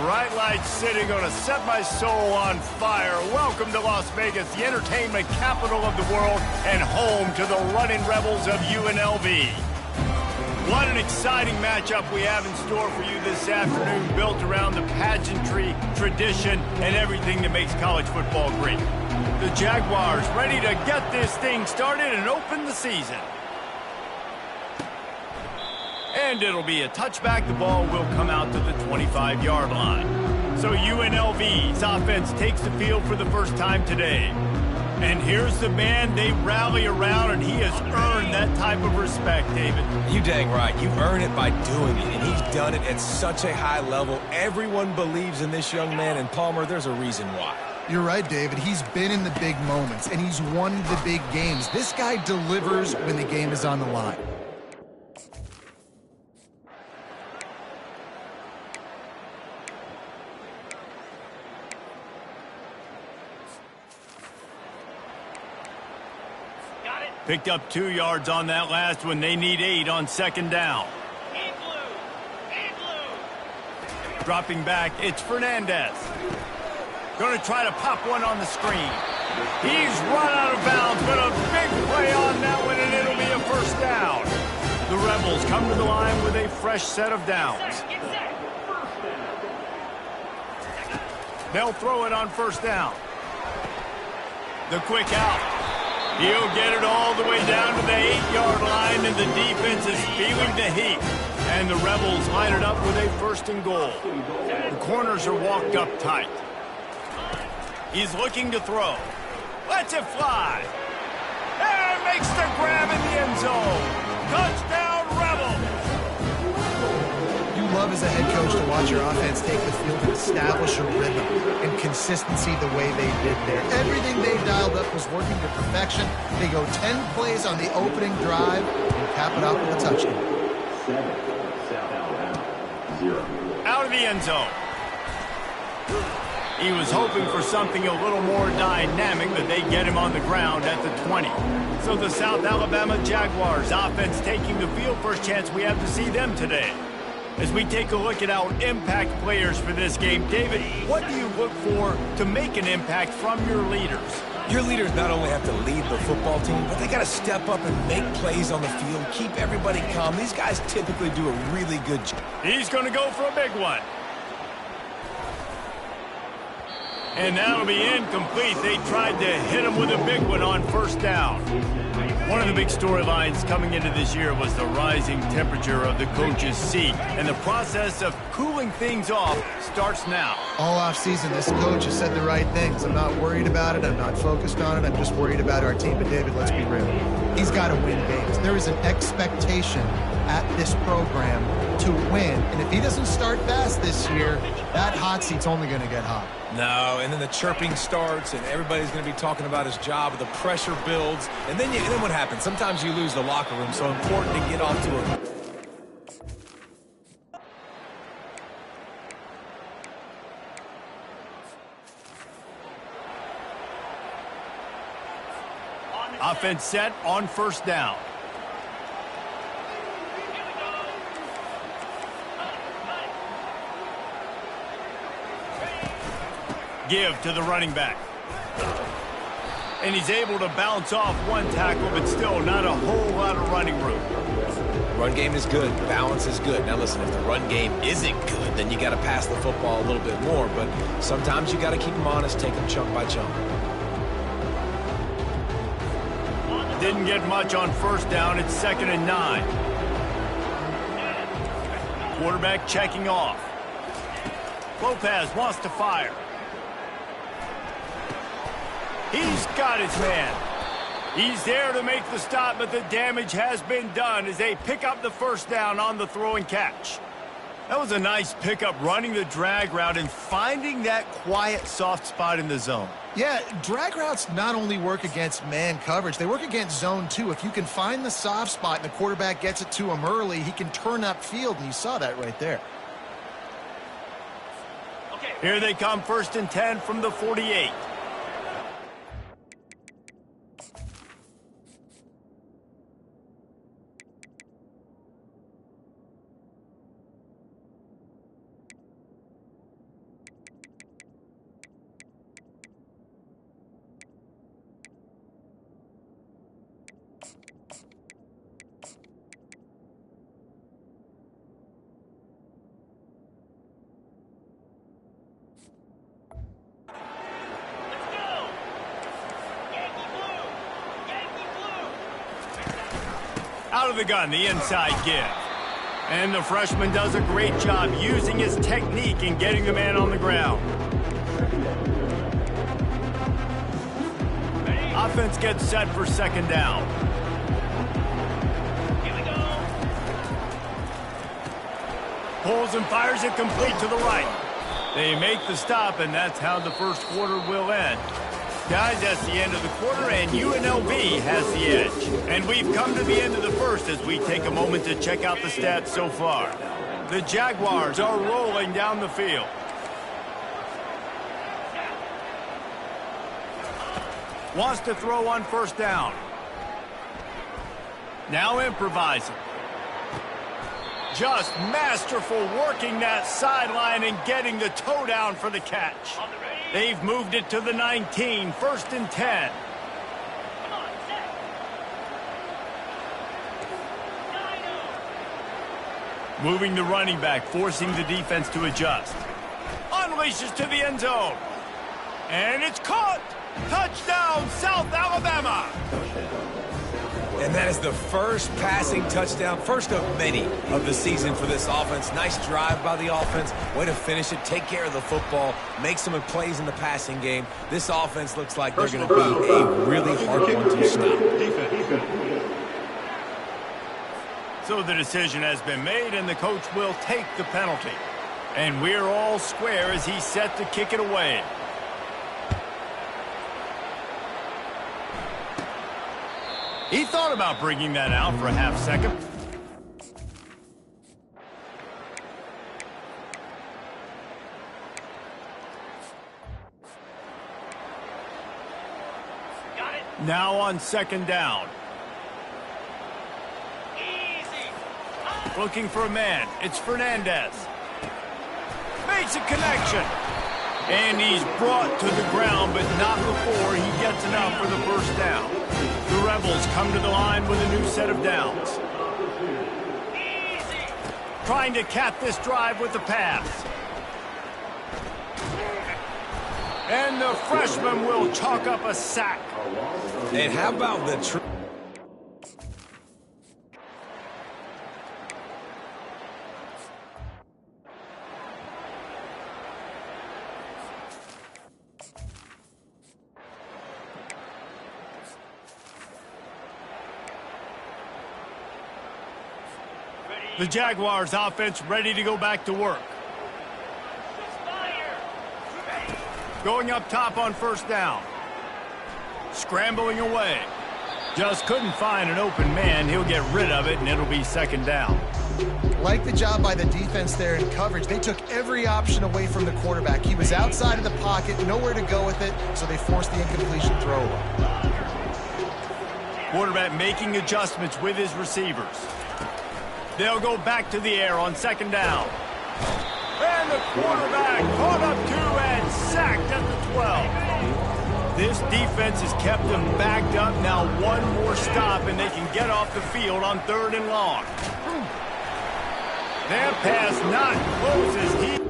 Bright lights sitting gonna set my soul on fire. Welcome to Las Vegas, the entertainment capital of the world and home to the running rebels of UNLV. What an exciting matchup we have in store for you this afternoon, built around the pageantry, tradition, and everything that makes college football great. The Jaguars ready to get this thing started and open the season. And it'll be a touchback. The ball will come out to the 25-yard line. So UNLV's offense takes the field for the first time today. And here's the man they rally around, and he has earned that type of respect, David. You dang right. You earn it by doing it, and he's done it at such a high level. Everyone believes in this young man, and Palmer, there's a reason why. You're right, David. He's been in the big moments, and he's won the big games. This guy delivers when the game is on the line. Picked up 2 yards on that last one. They need 8 on second down. Dropping back, it's Fernandez. Going to try to pop one on the screen. He's run out of bounds, but a big play on that one, and it'll be a first down. The Rebels come to the line with a fresh set of downs. They'll throw it on first down. The quick out. He'll get it all the way down to the 8-yard line, and the defense is feeling the heat. And the Rebels line it up with a first and goal. The corners are walked up tight. He's looking to throw. Lets it fly. And makes the grab in the end zone. Touchdown, Rebels! You love as a head coach to watch your offense take the field and establish a rhythm and consistency the way they did there. Everything they dialed up was working to perfection. They go 10 plays on the opening drive and cap it out with a touchdown. 7, South 0. Out of the end zone. He was hoping for something a little more dynamic, but they get him on the ground at the 20. So the South Alabama Jaguars offense taking the field. First chance we have to see them today. As we take a look at our impact players for this game, David, what do you look for to make an impact from your leaders? Your leaders not only have to lead the football team, but they got to step up and make plays on the field, keep everybody calm. These guys typically do a really good job. He's going to go for a big one. And that'll be incomplete. They tried to hit him with a big one on first down. One of the big storylines coming into this year was the rising temperature of the coach's seat. And the process of cooling things off starts now. All offseason, this coach has said the right things. I'm not worried about it. I'm not focused on it. I'm just worried about our team. But, David, let's be real. He's got to win games. There is an expectation at this program to win. And if he doesn't start fast this year, that hot seat's only going to get hot. No, and then the chirping starts, and everybody's going to be talking about his job. The pressure builds, and then what happens? Sometimes you lose the locker room, so important to get off to a... Offense set on first down. Give to the running back. And he's able to bounce off one tackle, but still not a whole lot of running room. Run game is good. Balance is good. Now, listen, if the run game isn't good, then you got to pass the football a little bit more. But sometimes you got to keep them honest, take them chunk by chunk. Didn't get much on first down. It's 2nd and 9. Quarterback checking off. Lopez wants to fire. He's got his man. He's there to make the stop, but the damage has been done as they pick up the first down on the throw and catch. That was a nice pickup, running the drag route and finding that quiet, soft spot in the zone. Yeah, drag routes not only work against man coverage, they work against zone too. If you can find the soft spot and the quarterback gets it to him early, he can turn upfield, and you saw that right there. Here they come, 1st and 10 from the 48. Out of the gun, the inside give. And the freshman does a great job using his technique in getting the man on the ground. Offense gets set for second down. Here we go. Pulls and fires it complete to the right. They make the stop, and that's how the first quarter will end. Guys, that's the end of the quarter, and UNLV has the edge. And we've come to the end of the first as we take a moment to check out the stats so far. The Jaguars are rolling down the field. Wants to throw on first down. Now improvising. Just masterful working that sideline and getting the toe down for the catch. They've moved it to the 19, first and 10. Moving the running back, forcing the defense to adjust. Unleashes to the end zone. And it's caught. Touchdown, South Alabama. And that is the first passing touchdown, first of many of the season for this offense. Nice drive by the offense. Way to finish it, take care of the football, make some plays in the passing game. This offense looks like they're going to be a really hard one to stop. So the decision has been made, and the coach will take the penalty. And we're all square as he's set to kick it away. He thought about bringing that out for a half second. Got it. Now on second down. Easy. Looking for a man. It's Fernandez. Makes a connection. And he's brought to the ground, but not before he gets enough for the first down. The Rebels come to the line with a new set of downs. Easy. Trying to cap this drive with the pass. And the freshman will chalk up a sack. And how about the... The Jaguars offense ready to go back to work. Going up top on first down. Scrambling away. Just couldn't find an open man. He'll get rid of it, and it'll be second down. Like the job by the defense there in coverage. They took every option away from the quarterback. He was outside of the pocket, nowhere to go with it, so they forced the incompletion throw. Quarterback making adjustments with his receivers. They'll go back to the air on second down. And the quarterback caught up to and sacked at the 12. This defense has kept them backed up. Now one more stop and they can get off the field on third and long. Their pass not close as he...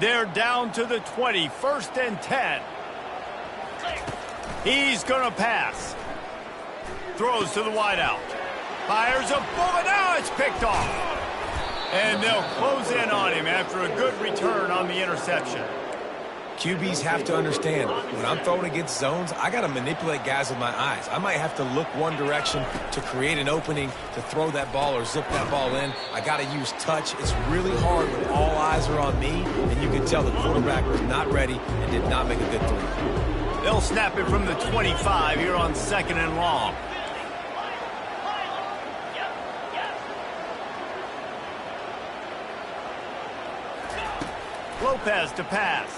They're down to the 20, first and 10. He's going to pass. Throws to the wideout. Fires a bullet. Now it's picked off. And they'll close in on him after a good return on the interception. QBs have to understand, when I'm throwing against zones, I got to manipulate guys with my eyes. I might have to look one direction to create an opening to throw that ball or zip that ball in. I got to use touch. It's really hard when all eyes are on me, and you can tell the quarterback was not ready and did not make a good throw. They'll snap it from the 25 here on second and long. Lopez to pass.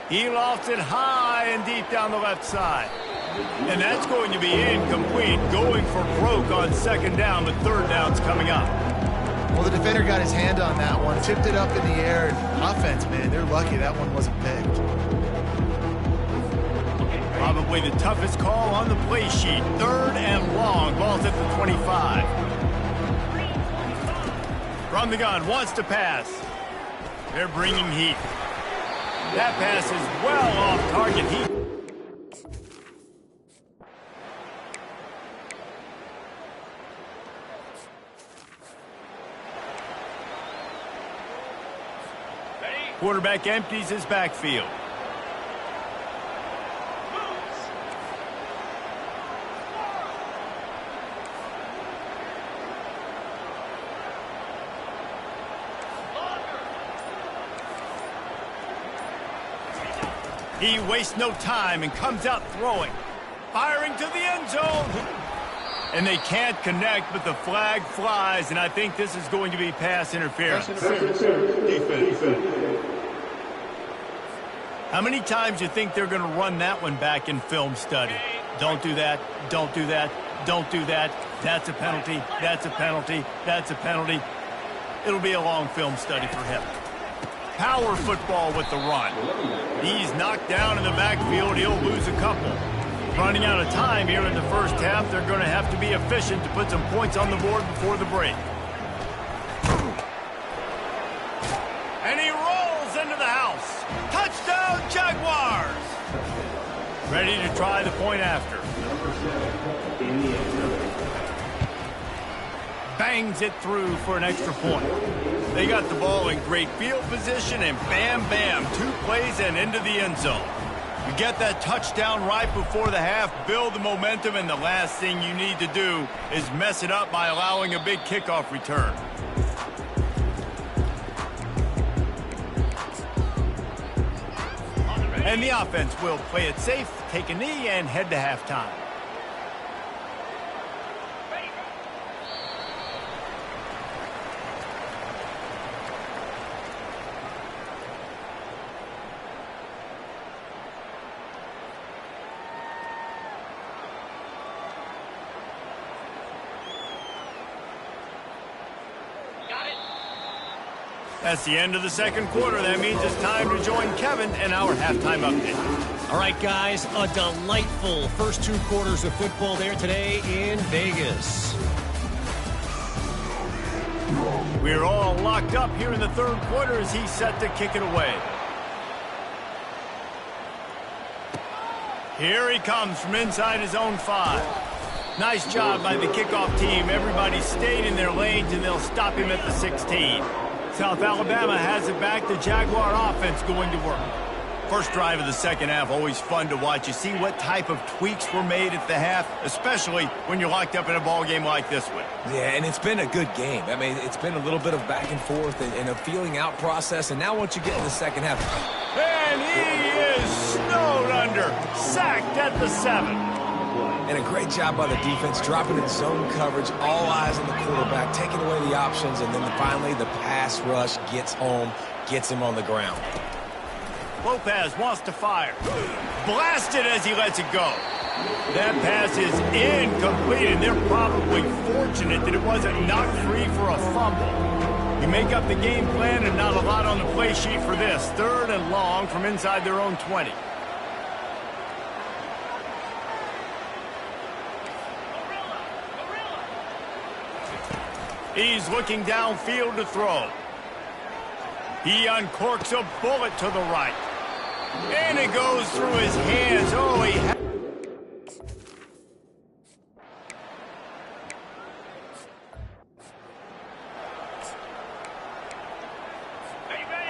He lofts it high and deep down the left side. And that's going to be incomplete, going for broke on second down, but third down's coming up. Well, the defender got his hand on that one, tipped it up in the air. Offense, man, they're lucky that one wasn't picked. Probably the toughest call on the play sheet. Third and long, ball's at the 25. From the gun, wants to pass. They're bringing heat. That pass is well off target. Quarterback empties his backfield. He wastes no time and comes out throwing. Firing to the end zone. And they can't connect, but the flag flies, and I think this is going to be pass interference. Defense. How many times do you think they're going to run that one back in film study? Don't do that. Don't do that. Don't do that. That's a penalty. That's a penalty. That's a penalty. It'll be a long film study for him. Power football with the run. He's knocked down in the backfield. He'll lose a couple. Running out of time here in the first half. They're going to have to be efficient to put some points on the board before the break. And he rolls into the house. Touchdown, Jaguars! Ready to try the point after. Bangs it through for an extra point. They got the ball in great field position, and bam, bam, 2 plays and into the end zone. You get that touchdown right before the half, build the momentum, and the last thing you need to do is mess it up by allowing a big kickoff return. And the offense will play it safe, take a knee, and head to halftime. That's the end of the second quarter. That means it's time to join Kevin and our halftime update. All right, guys, a delightful first 2 quarters of football there today in Vegas. We're all locked up here in the third quarter as he's set to kick it away. Here he comes from inside his own 5. Nice job by the kickoff team. Everybody stayed in their lanes, and they'll stop him at the 16. South Alabama has it back. The Jaguar offense going to work. First drive of the second half, always fun to watch. You see what type of tweaks were made at the half, especially when you're locked up in a ball game like this one. Yeah, and it's been a good game. I mean, it's been a little bit of back and forth and a feeling out process. And now once you get in the second half. And he is snowed under, sacked at the 7. And a great job by the defense, dropping in zone coverage, all eyes on the quarterback, taking away the options, and then finally the pass rush gets home, gets him on the ground. Lopez wants to fire. Blasted as he lets it go. That pass is incomplete, and they're probably fortunate that it wasn't knocked free for a fumble. You make up the game plan and not a lot on the play sheet for this. Third and long from inside their own 20. He's looking downfield to throw. He uncorks a bullet to the right. And it goes through his hands. Oh, he has...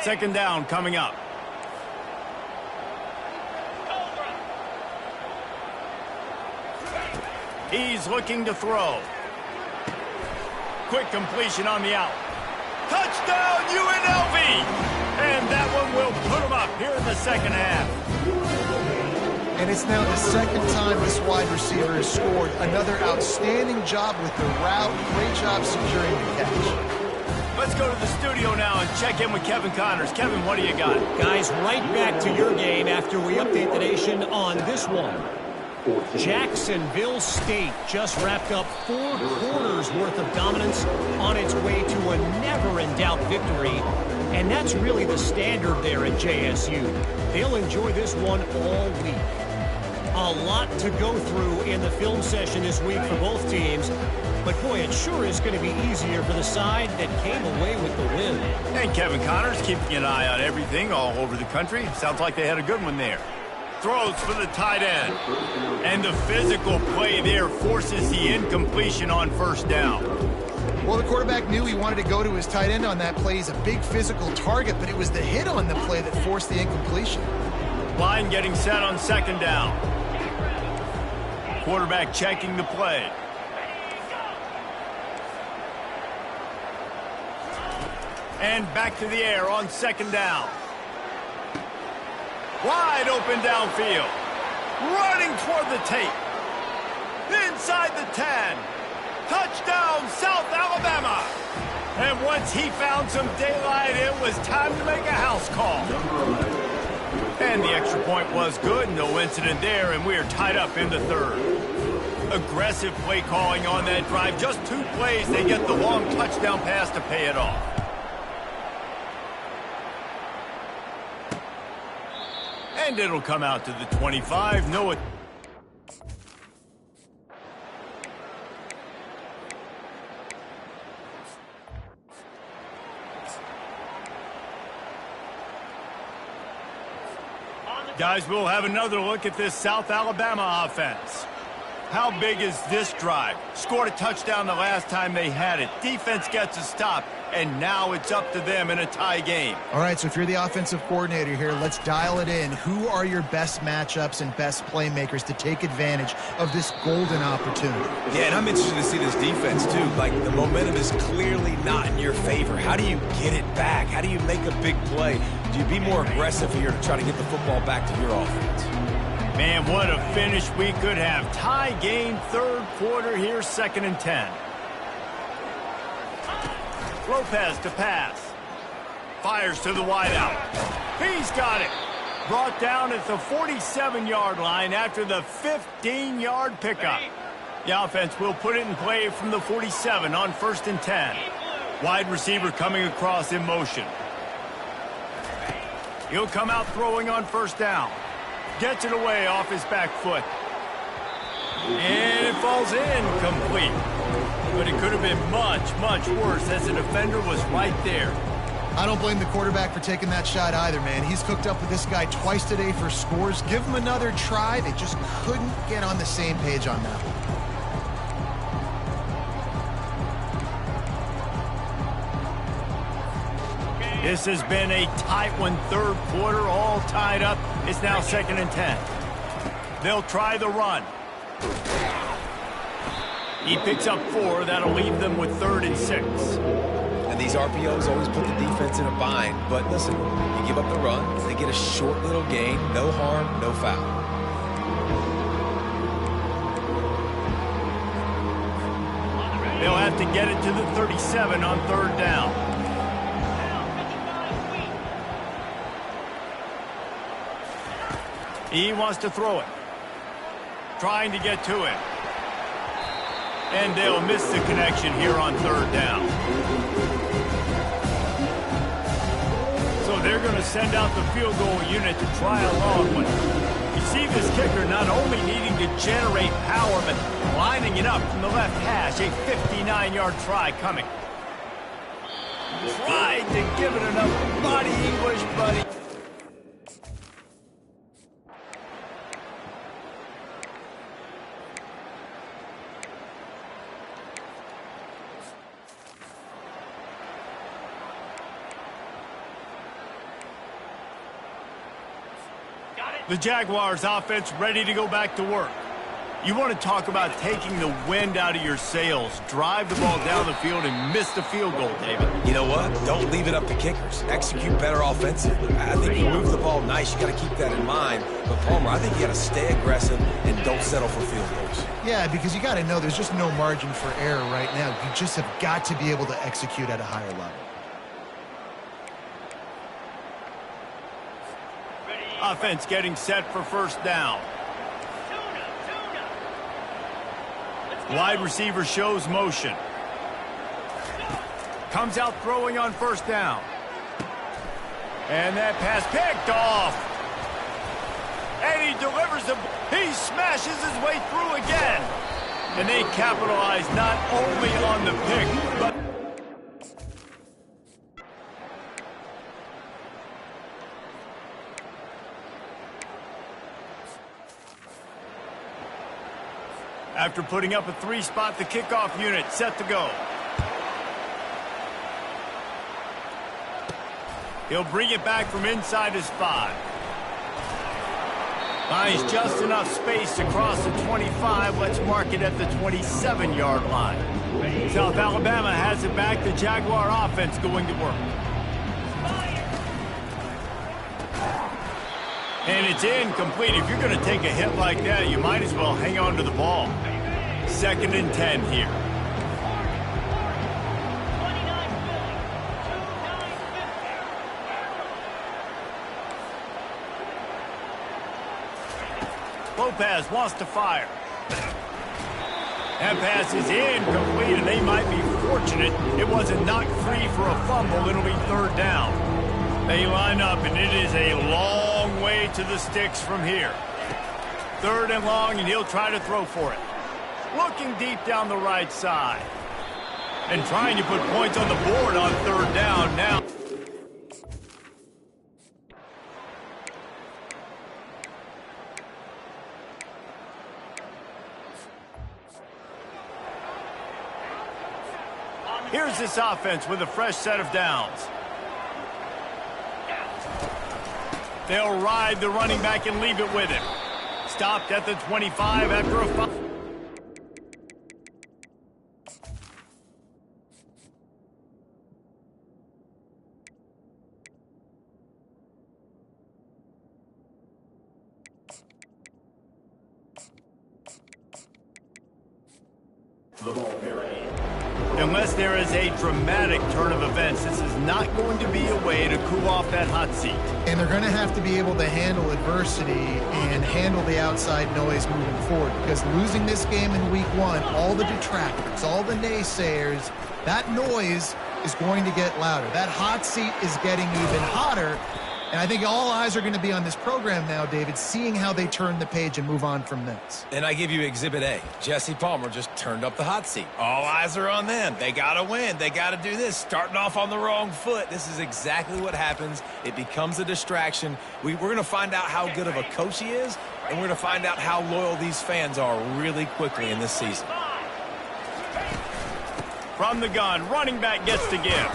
Second down coming up. He's looking to throw. Quick completion on the out. Touchdown, UNLV! And that one will put them up here in the second half. And it's now the second time this wide receiver has scored. Another outstanding job with the route. Great job securing the catch. Let's go to the studio now and check in with Kevin Connors. Kevin, what do you got? Guys, right back to your game after we update the nation on this one. Jacksonville State just wrapped up 4 quarters worth of dominance on its way to a never-in-doubt victory. And that's really the standard there at JSU. They'll enjoy this one all week. A lot to go through in the film session this week for both teams. But, boy, it sure is going to be easier for the side that came away with the win. And Kevin Connors keeping an eye on everything all over the country. Sounds like they had a good one there. Throws for the tight end. And the physical play there forces the incompletion on first down. Well, the quarterback knew he wanted to go to his tight end on that play. He's a big physical target, but it was the hit on the play that forced the incompletion. Line getting set on second down. Quarterback checking the play. And back to the air on second down. Wide open downfield. Running toward the tape. Inside the 10. Touchdown, South Alabama. And once he found some daylight, it was time to make a house call. And the extra point was good. No incident there, and we are tied up in the third. Aggressive play calling on that drive. Just 2 plays, they get the long touchdown pass to pay it off. And it'll come out to the 25. No. Guys, we'll have another look at this South Alabama offense. How big is this drive? Scored a touchdown the last time they had it. Defense gets a stop, and now it's up to them in a tie game. All right, so if you're the offensive coordinator here, let's dial it in. Who are your best matchups and best playmakers to take advantage of this golden opportunity? Yeah, and I'm interested to see this defense, too. Like, the momentum is clearly not in your favor. How do you get it back? How do you make a big play? Do you be more aggressive here to try to get the football back to your offense? Man, what a finish we could have. Tie game, third quarter here, 2nd and 10. Lopez to pass. Fires to the wideout. He's got it. Brought down at the 47-yard line after the 15-yard pickup. The offense will put it in play from the 47 on 1st and 10. Wide receiver coming across in motion. He'll come out throwing on 1st down. Gets it away off his back foot. And it falls incomplete. But it could have been much, much worse as the defender was right there. I don't blame the quarterback for taking that shot either, man. He's cooked up with this guy twice today for scores. Give him another try. They just couldn't get on the same page on that one. This has been a tight one, third quarter, all tied up. It's now 2nd and 10. They'll try the run. He picks up 4. That'll leave them with 3rd and 6. And these RPOs always put the defense in a bind. But listen, you give up the run, they get a short little gain, no harm, no foul. They'll have to get it to the 37 on 3rd down. He wants to throw it. Trying to get to it. And they'll miss the connection here on 3rd down. So they're going to send out the field goal unit to try a long one. You see this kicker not only needing to generate power, but lining it up from the left hash. A 59-yard try coming. Tried to give it enough body English, buddy. The Jaguars offense ready to go back to work. You want to talk about taking the wind out of your sails. Drive the ball down the field and miss the field goal, David. You know what? Don't leave it up to kickers. Execute better offensively. I think you move the ball nice. You got to keep that in mind. But, Palmer, I think you got to stay aggressive and don't settle for field goals. Yeah, because you got to know there's just no margin for error right now. You just have got to be able to execute at a higher level. Offense getting set for first down. Wide receiver shows motion. Comes out throwing on first down. And that pass picked off. And he delivers the... He smashes his way through again. And they capitalize not only on the pick, but... After putting up a 3-spot, the kickoff unit set to go. He'll bring it back from inside his 5. Finds just enough space to cross the 25. Let's mark it at the 27-yard line. South Alabama has it back. The Jaguar offense going to work. And it's incomplete. If you're going to take a hit like that, you might as well hang on to the ball. 2nd and 10 here. Lopez wants to fire. That pass is incomplete, and they might be fortunate it wasn't knocked free for a fumble. It'll be 3rd down. They line up, and it is a long way to the sticks from here. 3rd and long, and he'll try to throw for it. Looking deep down the right side. And trying to put points on the board on 3rd down now. Here's this offense with a fresh set of downs. They'll ride the running back and leave it with him. Stopped at the 25 after a foul. The ball carrier. Unless there is a dramatic turn of events, this is not going to be a way to cool off that hot seat. And they're going to have to be able to handle adversity and handle the outside noise moving forward, because losing this game in week 1, all the detractors, all the naysayers, that noise is going to get louder. That hot seat is getting even hotter. And I think all eyes are going to be on this program now, David, seeing how they turn the page and move on from this. And I give you Exhibit A. Jesse Palmer just turned up the hot seat. All eyes are on them. They got to win. They got to do this. Starting off on the wrong foot. This is exactly what happens. It becomes a distraction. We're going to find out how good of a coach he is, and we're going to find out how loyal these fans are really quickly in this season. From the gun, running back gets to give.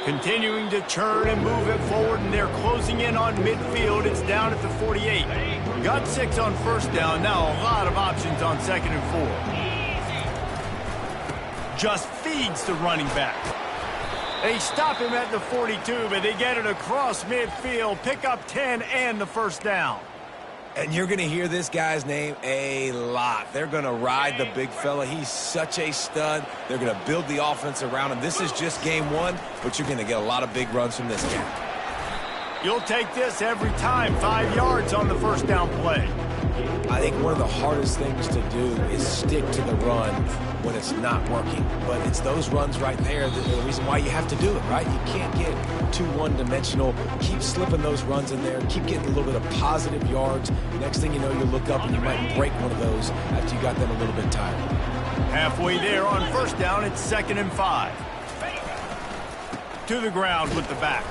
Continuing to churn and move it forward, and they're closing in on midfield. It's down at the 48. Got 6 on first down. Now a lot of options on 2nd and 4. Just feeds the running back. They stop him at the 42, but they get it across midfield. Pick up 10 and the first down. And you're going to hear this guy's name a lot. They're going to ride the big fella. He's such a stud. They're going to build the offense around him. This is just game 1, but you're going to get a lot of big runs from this guy. You'll take this every time. 5 yards on the first down play. I think one of the hardest things to do is stick to the run when it's not working. But it's those runs right there that are the reason why you have to do it, right? You can't get too one-dimensional. Keep slipping those runs in there. Keep getting a little bit of positive yards. Next thing you know, you look up and you might break one of those after you got them a little bit tired. Halfway there on first down, it's 2nd and 5. To the ground with the back.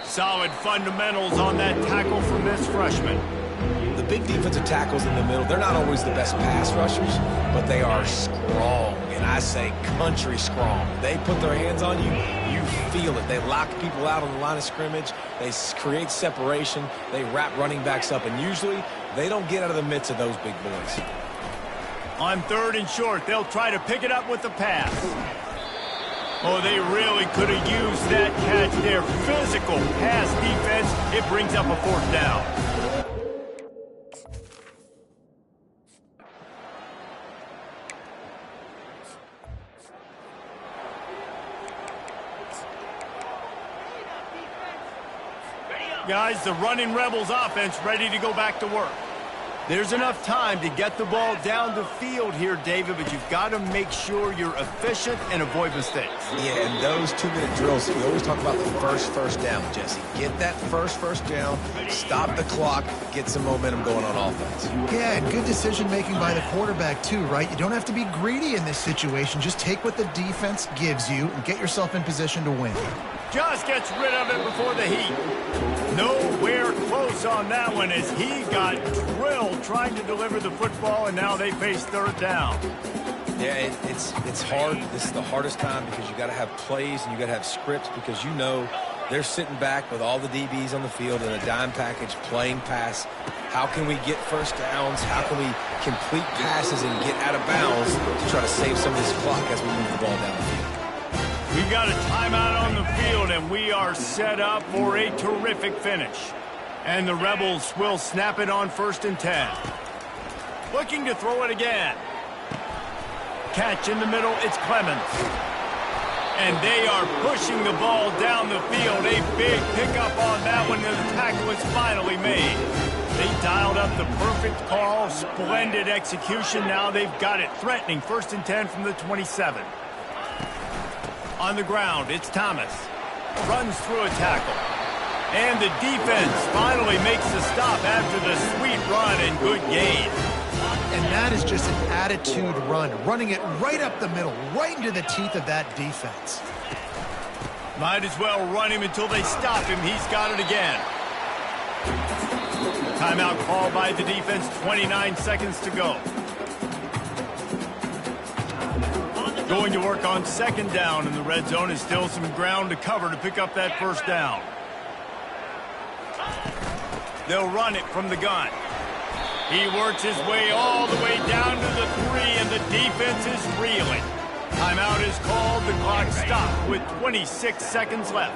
Solid fundamentals on that tackle from this freshman. The big defensive tackles in the middle, they're not always the best pass rushers, but they are strong, and I say country strong. They put their hands on you, you feel it. They lock people out on the line of scrimmage. They create separation. They wrap running backs up, and usually they don't get out of the midst of those big boys. On 3rd and short, they'll try to pick it up with the pass. Oh, they really could have used that catch there. Physical pass defense. It brings up a 4th down. Guys, the running Rebels offense ready to go back to work. There's enough time to get the ball down the field here, David, but you've got to make sure you're efficient and avoid mistakes. Yeah, and those 2-minute drills, we always talk about the first down, Jesse. Get that first down, stop the clock, get some momentum going on offense. Yeah, and good decision-making by the quarterback, too, right? You don't have to be greedy in this situation. Just take what the defense gives you and get yourself in position to win. Just gets rid of it before the heat. Nowhere close on that one as he got drilled trying to deliver the football, and now they face third down. Yeah, it's hard. This is the hardest time because you got to have plays and you got to have scripts because you know they're sitting back with all the DBs on the field in a dime package playing pass. How can we get first downs? How can we complete passes and get out of bounds to try to save some of this clock as we move the ball down the field? We've got a timeout on the field, and we are set up for a terrific finish. And the Rebels will snap it on 1st and 10. Looking to throw it again. Catch in the middle, it's Clemens. And they are pushing the ball down the field. A big pickup on that one, and the tackle is finally made. They dialed up the perfect call, splendid execution. Now they've got it threatening 1st and 10 from the 27. On the ground, it's Thomas. Runs through a tackle. And the defense finally makes the stop after the sweet run and good gain. And that is just an attitude run, running it right up the middle, right into the teeth of that defense. Might as well run him until they stop him. He's got it again. Timeout called by the defense, 29 seconds to go. Going to work on 2nd down, and the red zone is still some ground to cover to pick up that 1st down. They'll run it from the gun. He works his way all the way down to the 3, and the defense is reeling. Timeout is called. The clock stopped with 26 seconds left.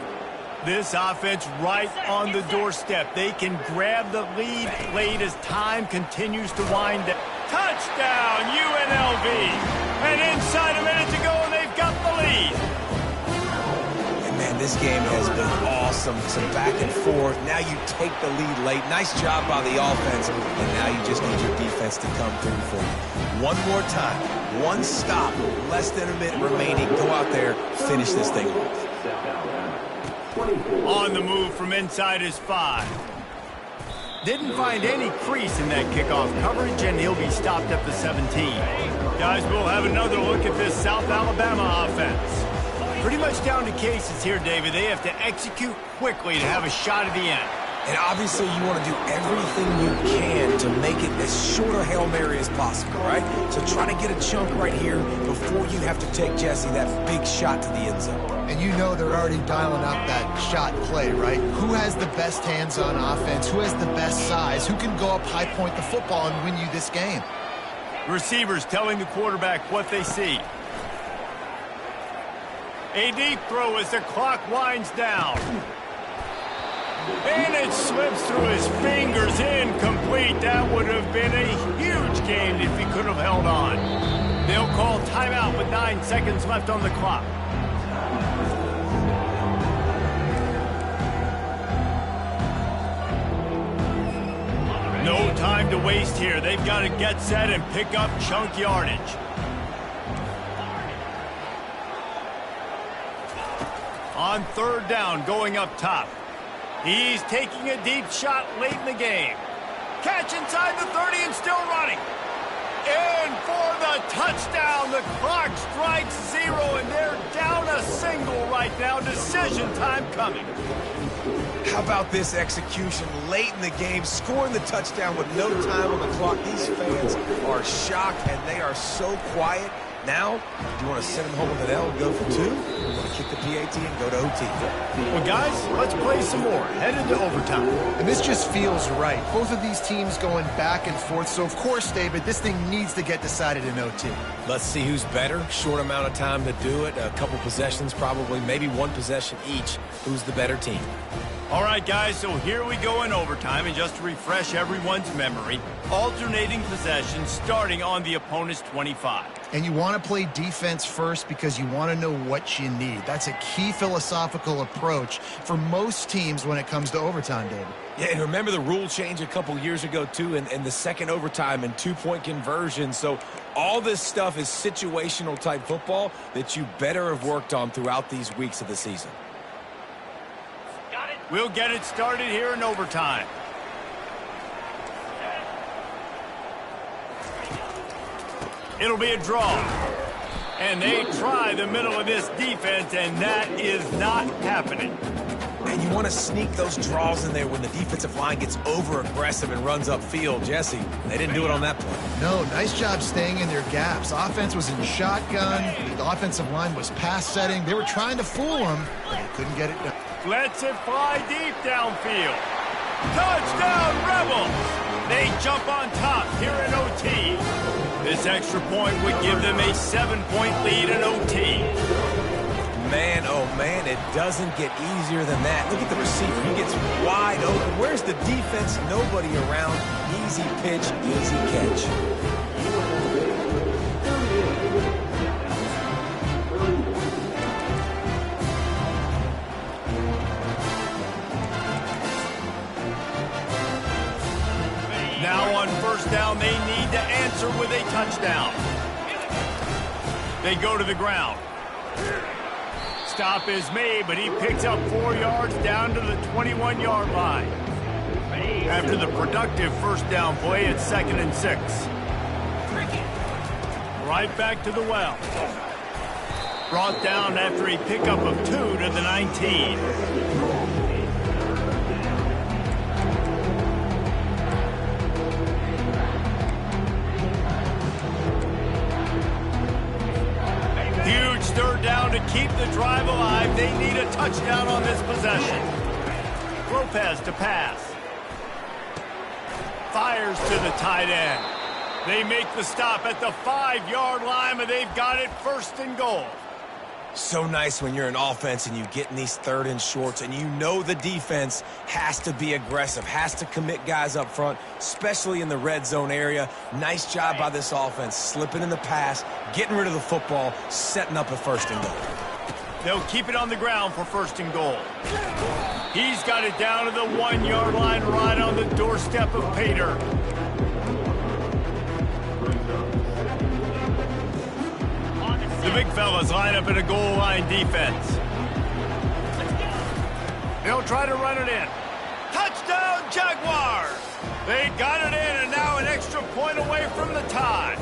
This offense right on the doorstep. They can grab the lead late as time continues to wind down. Touchdown, UNLV. And inside a minute to go, and they've got the lead. And man, this game has been awesome. Some back and forth. Now you take the lead late. Nice job by the offense. And now you just need your defense to come through for you. One more time. One stop. Less than a minute remaining. Go out there. Finish this thing off. On the move from inside is 5. Didn't find any crease in that kickoff coverage, and he'll be stopped at the 17. Guys, we'll have another look at this South Alabama offense. Pretty much down to cases here, David. They have to execute quickly to have a shot at the end. And obviously you want to do everything you can to make it as short a Hail Mary as possible, right? So try to get a chunk right here before you have to take, Jesse, that big shot to the end zone. And you know they're already dialing up that shot play, right? Who has the best hands on offense? Who has the best size? Who can go up high point the football and win you this game? Receivers telling the quarterback what they see. A deep throw as the clock winds down. And it slips through his fingers, incomplete. That would have been a huge gain if he could have held on. They'll call timeout with 9 seconds left on the clock. No time to waste here. They've got to get set and pick up chunk yardage. On 3rd down, going up top. He's taking a deep shot late in the game. Catch inside the 30 and still running. In for the touchdown. The clock strikes 0, and they're down a single right now. Decision time coming. How about this execution late in the game, scoring the touchdown with no time on the clock? These fans are shocked, and they are so quiet. Now, do you want to send them home with an L and go for 2? You want to kick the PAT and go to OT? Well, guys, let's play some more. Headed to overtime. And this just feels right. Both of these teams going back and forth. So, of course, David, this thing needs to get decided in OT. Let's see who's better. Short amount of time to do it. A couple possessions probably, maybe one possession each. Who's the better team? All right, guys, so here we go in overtime, and just to refresh everyone's memory, alternating possession starting on the opponent's 25. And you want to play defense first because you want to know what you need. That's a key philosophical approach for most teams when it comes to overtime, David. Yeah, and remember the rule change a couple years ago, too, in the second overtime and two-point conversion. So all this stuff is situational-type football that you better have worked on throughout these weeks of the season. We'll get it started here in overtime. It'll be a draw. And they try the middle of this defense, and that is not happening. And you want to sneak those draws in there when the defensive line gets over-aggressive and runs upfield. Jesse, they didn't do it on that play. No, nice job staying in their gaps. Offense was in shotgun. The offensive line was pass setting. They were trying to fool them, but they couldn't get it done. Lets it fly deep downfield. Touchdown, Rebels! They jump on top here in OT. This extra point would give them a 7-point lead in OT. Man, oh man, it doesn't get easier than that. Look at the receiver. He gets wide open. Where's the defense? Nobody around. Easy pitch, easy catch. Now on first down, they need to answer with a touchdown. They go to the ground. Stop is made, but he picks up 4 yards down to the 21-yard line. After the productive first down play, it's 2nd and 6. Right back to the well. Brought down after a pickup of 2 to the 19. Third down to keep the drive alive. They need a touchdown on this possession. Lopez to pass. Fires to the tight end. They make the stop at the 5-yard line, and they've got it 1st and goal. So nice when you're in offense and you get in these 3rd and shorts and you know the defense has to be aggressive, has to commit guys up front, especially in the red zone area. Nice job by this offense, slipping in the pass, getting rid of the football, setting up a 1st and goal. They'll keep it on the ground for 1st and goal. He's got it down to the 1-yard line right on the doorstep of Pater. The big fellas line up in a goal line defense. They'll try to run it in. Touchdown, Jaguars! They got it in, and now an extra point away from the tie.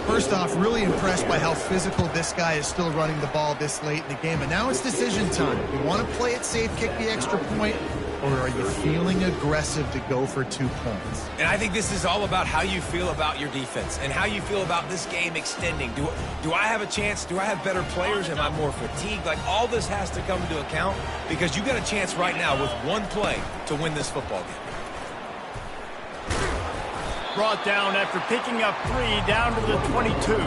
First off, really impressed by how physical this guy is still running the ball this late in the game. And now it's decision time. You want to play it safe, kick the extra point, or are you feeling aggressive to go for 2 points? And I think this is all about how you feel about your defense and how you feel about this game extending. Do I have a chance? Do I have better players? Am I more fatigued? Like, all this has to come into account because you got a chance right now with one play to win this football game. Brought down after picking up 3 down to the 22.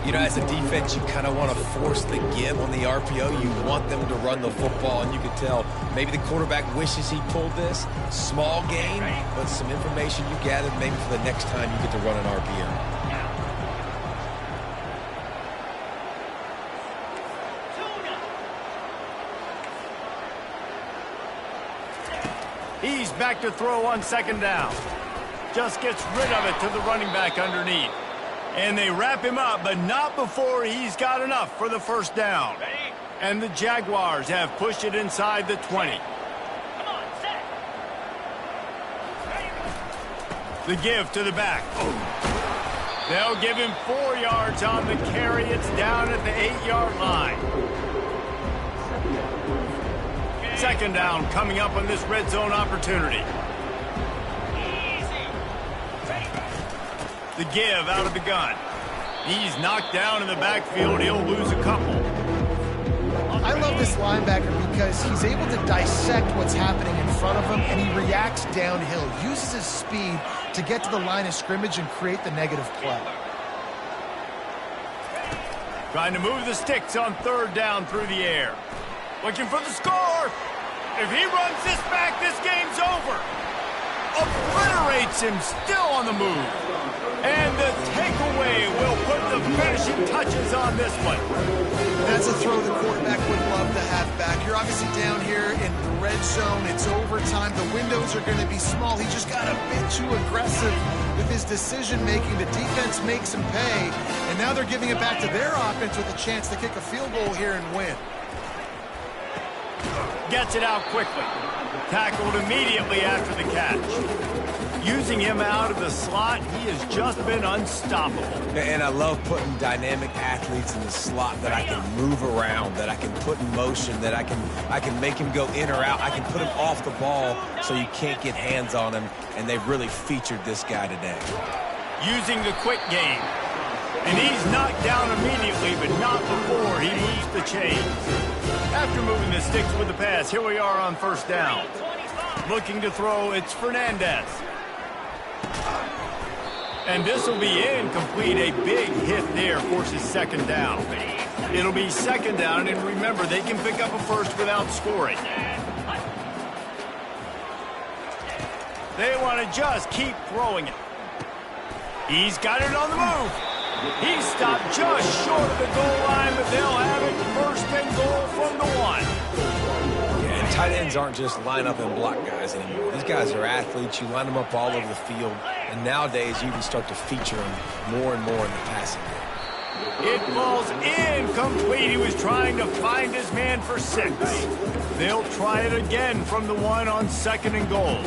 You know, as a defense, you kind of want to force the give on the RPO. You want them to run the football, and you can tell maybe the quarterback wishes he pulled this. Small gain, but some information you gathered maybe for the next time you get to run an RPO. He's back to throw on 2nd down. Just gets rid of it to the running back underneath. And they wrap him up, but not before he's got enough for the 1st down. And the Jaguars have pushed it inside the 20. The give to the back. They'll give him 4 yards on the carry. It's down at the 8-yard line. 2nd down coming up on this red zone opportunity. The give out of the gun. He's knocked down in the backfield. He'll lose a couple. I love this linebacker because he's able to dissect what's happening in front of him, and he reacts downhill, uses his speed to get to the line of scrimmage and create the negative play. Trying to move the sticks on 3rd down through the air. Looking for the score. If he runs this back, this game's over. Obliterates him, still on the move. And the takeaway will put the finishing touches on this one. That's a throw the quarterback would love to have back. You're obviously down here in the red zone. It's overtime. The windows are going to be small. He just got a bit too aggressive with his decision-making. The defense makes him pay. And now they're giving it back to their offense with a chance to kick a field goal here and win. Gets it out quickly. Tackled immediately after the catch. Using him out of the slot, he has just been unstoppable. And I love putting dynamic athletes in the slot that I can move around, that I can put in motion, that I can make him go in or out. I can put him off the ball so you can't get hands on him, and they've really featured this guy today. Using the quick game. And he's knocked down immediately, but not before he moves the chains. After moving the sticks with the pass, here we are on first down. Looking to throw, it's Fernandez. And this will be incomplete. A big hit there forces second down. It'll be second down, and remember, they can pick up a first without scoring. They want to just keep throwing it. He's got it on the move. He stopped just short of the goal line, but they'll have it first and goal from the 1. Yeah, and tight ends aren't just line up and block guys anymore. These guys are athletes. You line them up all over the field, and nowadays you can start to feature them more and more in the passing game. It falls incomplete. He was trying to find his man for 6. They'll try it again from the 1 on second and goal.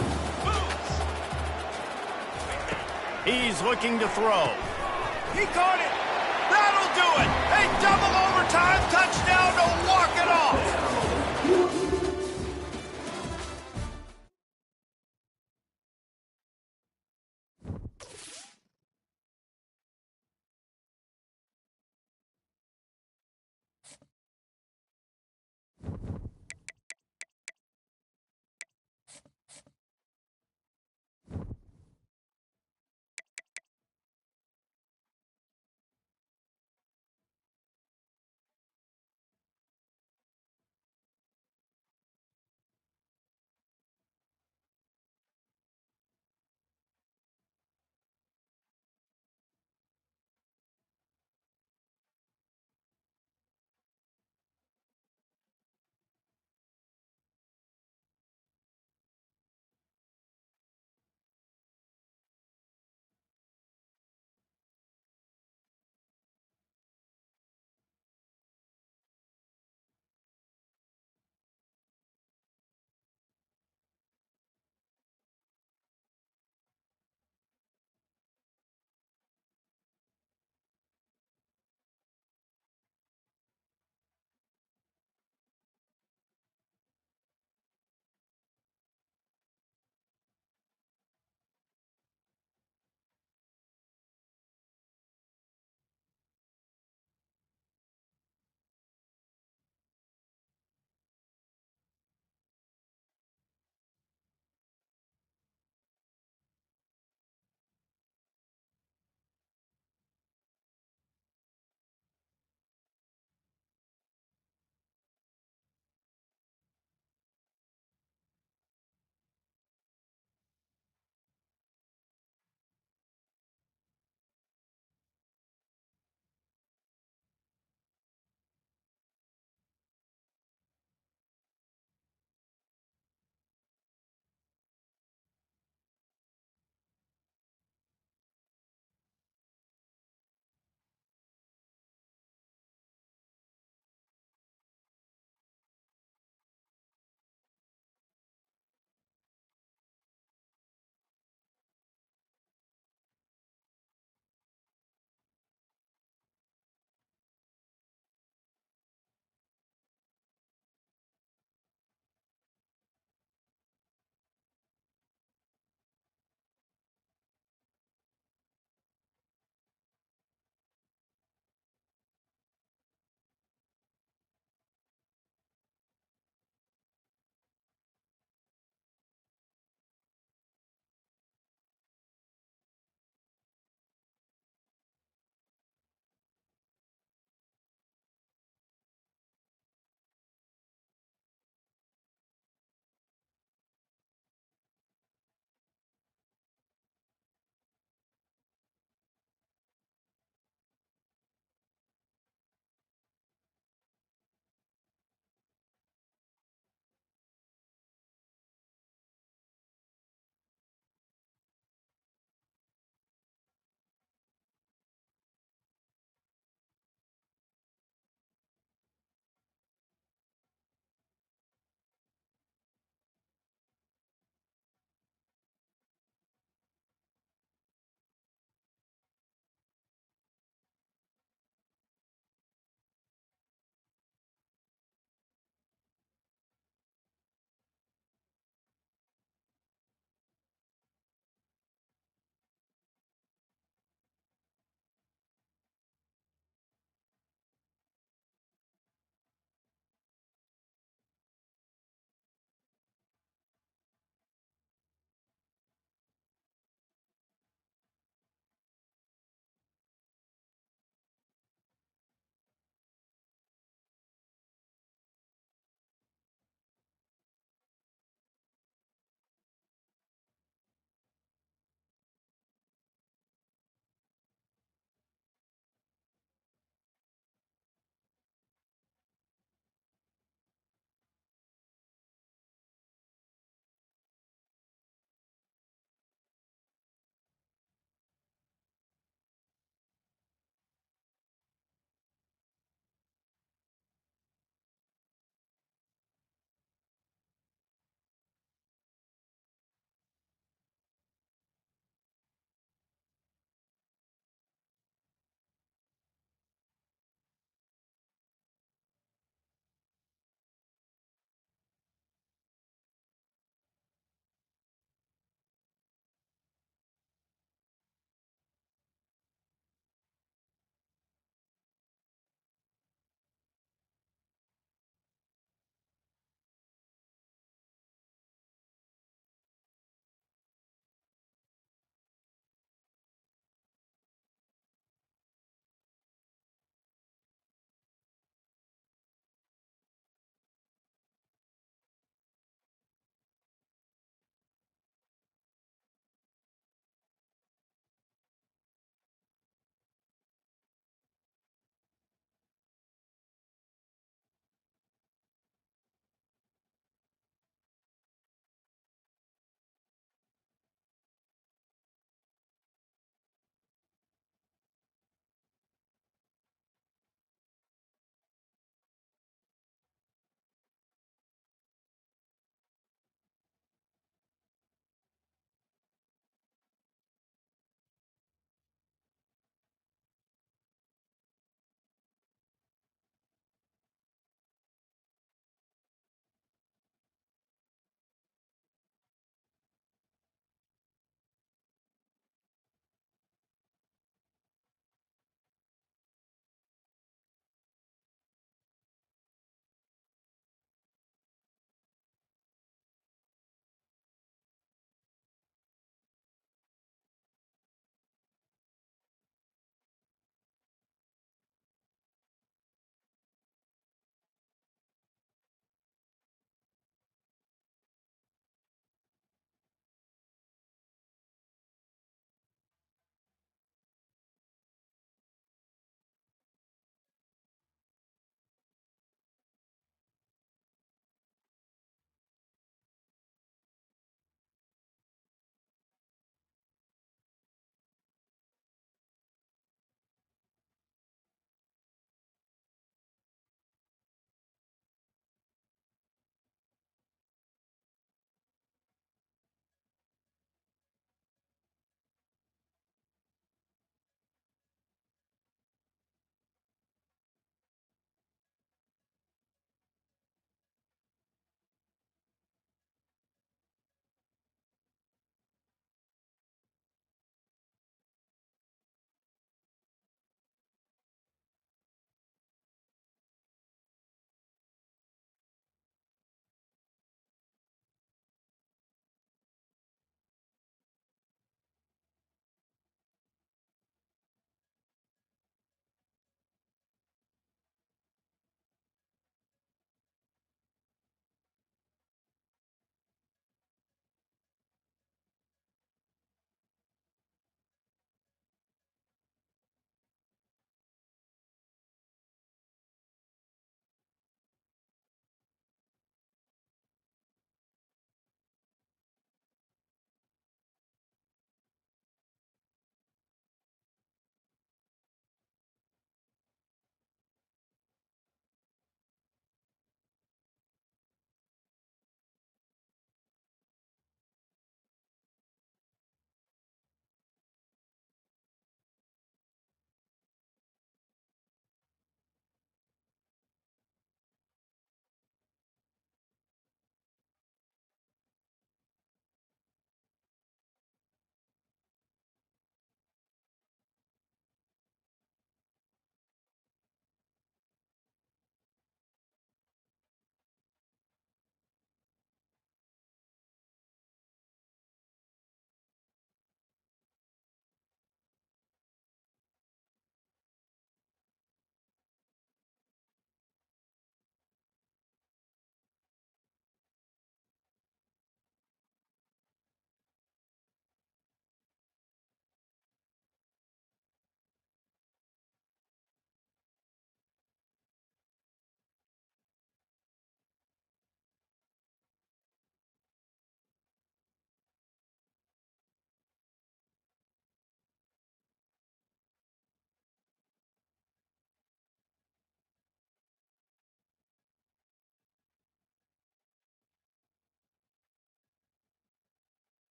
He's looking to throw. He caught